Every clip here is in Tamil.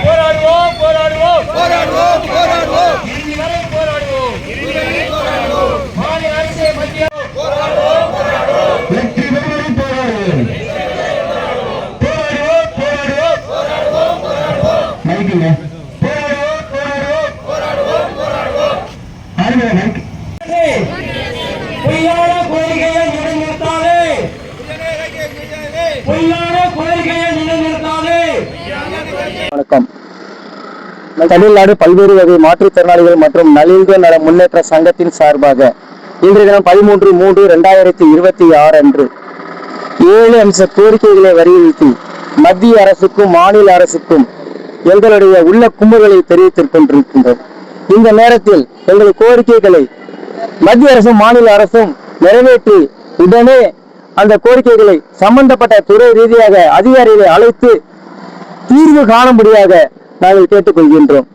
போராடுவோம் போராடுவோம் போராடுவோம் போராடுவோம் இறுதி வரை போராடுவோம் மாநில அரசு மத்திய போராடுவோம் போராடுவோம் வெற்றி பெறும் போராடுவோம் போராடுவோம் போராடுவோம் போராடுவோம் மைக்குங்க போராடுவோம் போராடுவோம் போராடுவோம் போராடுவோம் அருமை பொய்யான கோரிக்கையை நிலைநிறுத்தாதே பொய்யான கோரிக்கையை நிலைநிறுத்தாதே. வணக்கம். தமிழ்நாடு பல்வேறு வகை மாற்றுத்திறனாளிகள் மற்றும் நலிந்த நல முன்னேற்ற சங்கத்தின் சார்பாக இன்றைய தினம் 13/3/2026 அன்று 7 அம்ச கோரிக்கைகளை வலியுறுத்தி மத்திய அரசுக்கும் மாநில அரசுக்கும் எங்களுடைய உள்ள கும்பல்களை தெரிவித்துக் கொண்டிருக்கின்றோம். இந்த நேரத்தில் எங்கள் கோரிக்கைகளை மத்திய அரசும் மாநில அரசும் நிறைவேற்றி உடனே அந்த கோரிக்கைகளை சம்பந்தப்பட்ட துறை ரீதியாக அதிகாரிகளை அழைத்து தீர்வு காணும்படியாக நாங்கள் கேட்டுக்கொள்கின்றோம்.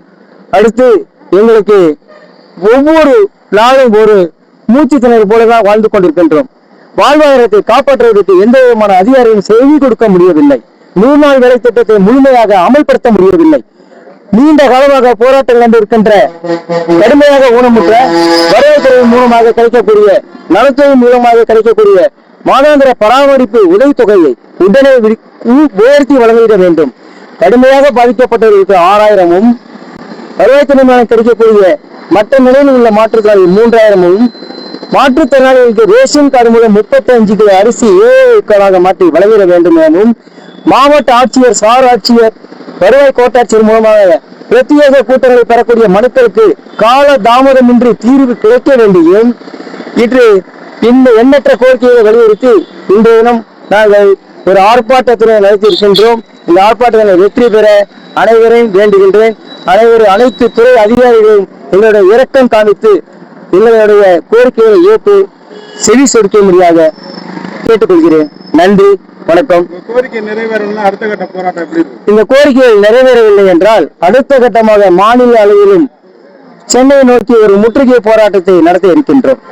அடுத்து எங்களுக்கு ஒவ்வொரு நாளும் ஒரு மூச்சு திணறு போலதான் வாழ்ந்து கொண்டிருக்கின்றோம். வாழ்வாதாரத்தை காப்பாற்றுவதற்கு எந்த விதமான அதிகாரியும் செய்தி கொடுக்க முடியவில்லை. 100 நாள் வேலை திட்டத்தை முழுமையாக அமல்படுத்த முடியவில்லை. நீண்ட காலமாக போராட்டங்கள் என்று இருக்கின்ற கடுமையாக ஊனமுற்ற வருவாய்த்துறை மூலமாக கிடைக்கக்கூடிய நலத்துறை மூலமாக கிடைக்கக்கூடிய மாதாந்திர பராமரிப்பு உதவித்தொகையை உடனே உயர்த்தி வழங்கிட வேண்டும். கடுமையாக பாதிக்கப்பட்டவர்களுக்கு 6000-ம் வருவாய்த்துறை மூலம் கிடைக்கக்கூடிய மற்ற நிலையில் உள்ள மாற்றுத்திறனாளி 3000-ம் மாற்றுத்திறனாளிகளுக்கு ரேஷன் கார்டு மூலம் 35 கிலோ அரிசி ஏழைகளாக மாற்றி வழங்கிட வேண்டும் எனவும் மாவட்ட ஆட்சியர் சார் ஆட்சியர் வருவாய் கோட்டாட்சியர் மூலமாக பிரத்யேக கூட்டங்களை பெறக்கூடிய மனுக்களுக்கு கால தாமதமின்றி தீர்வு கிடைக்க வேண்டியும் இன்று இந்த எண்ணற்ற கோரிக்கையை வலியுறுத்தி இன்றைய தினம் நாங்கள் ஒரு ஆர்ப்பாட்டத்தினை நடத்தியிருக்கின்றோம். இந்த ஆர்ப்பாட்டங்களை வெற்றி பெற அனைவரையும் வேண்டுகின்றேன். அனைத்து துறை அதிகாரிகளும் எங்களுடைய இரக்கம் காமித்து எங்களுடைய கோரிக்கைகளை ஏற்று செவி சொடுக்கும்படியாக கேட்டுக்கொள்கிறேன். நன்றி, வணக்கம். கோரிக்கை நிறைவேறவில்லை, அடுத்த கட்ட போராட்டம் எப்படி இருக்கும்? இந்த கோரிக்கைகள் நிறைவேறவில்லை என்றால் அடுத்த கட்டமாக மாநில அளவிலும் சென்னையை நோக்கி ஒரு முற்றுகை போராட்டத்தை நடத்த இருக்கின்றோம்.